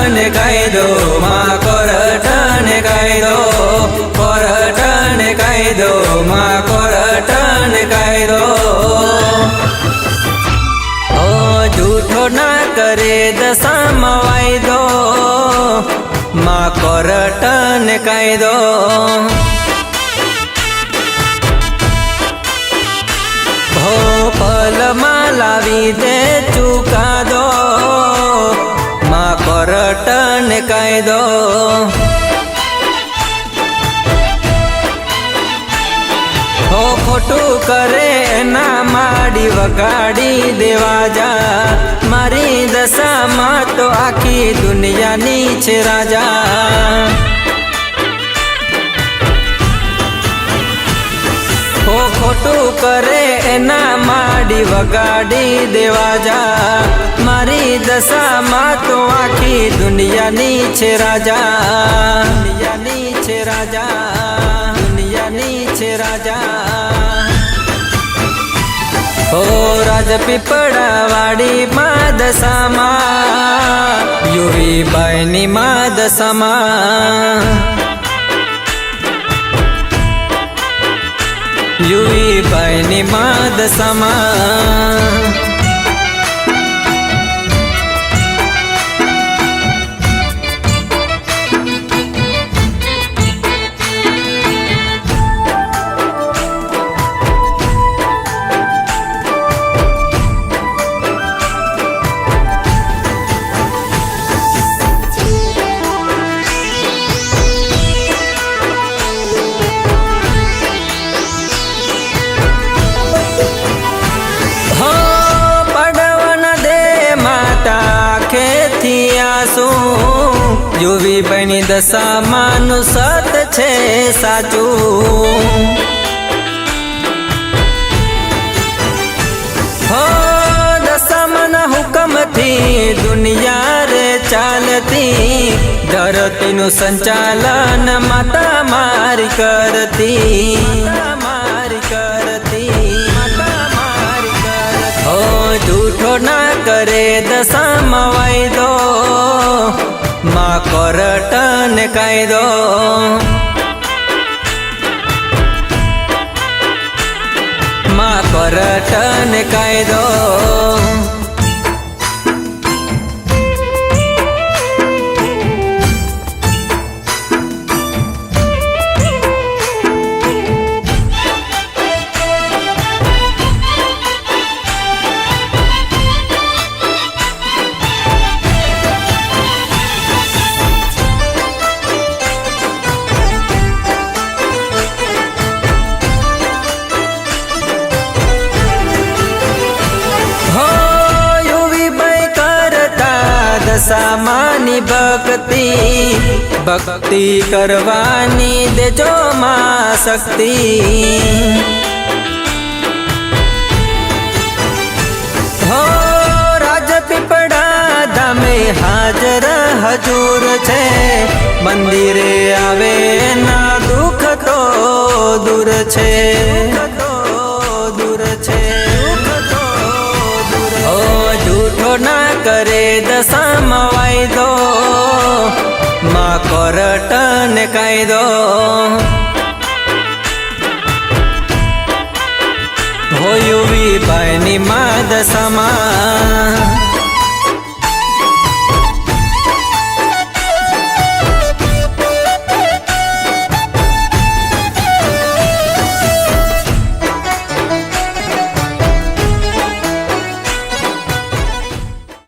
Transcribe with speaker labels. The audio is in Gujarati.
Speaker 1: કોરઠને કાયદો માં કોરઠને કાયદો કોરઠને કાયદો માં કોરઠને કાયદો ઓ જૂઠો ના કરે દશામાં વાયદો માં કોરઠને કાયદો ભોપલમાં લાવી દે ચુકાદો માં કોરઠને કાયદો હો ખોટું કરે ના માડી વગાડી દેવા જા મારી દશામાં તો આખી દુનિયાની છે રાજા હો ખોટું કરે એના માડી વગાડી દેવા જા મારી દશામાં તો આખી દુનિયાની છે રાજા દુનિયાની છે રાજા દુનિયાની છે રાજા હો રાજપીપળા વાડી માં દશામાં યુવી બાઈની માં દશામાં યુવી બાઈની માં દશામાં યુવી બની દશામાંનું સત છે સાચું હો દશામાના હુકમથી દુનિયા રે ચાલતી ધરતીનું સંચાલન માતા મારી કરતી મારી કરતી હો જૂઠો ના કરે દશામાં વાયદો માં કોરઠને કાયદો માં કોરઠને કાયદો દશામાની ભક્તિ ભક્તિ કરવાની દેજો માં શક્તિ હો રાજપીપળા ધામે હાજર હજૂર છે મંદિરે આવે ના દુઃખ તો દૂર છે દૂર છે જૂઠો ના કરે દશામાં વાયદો માં કોરઠને કાયદો હો યુવી બાઈની માં દશામાં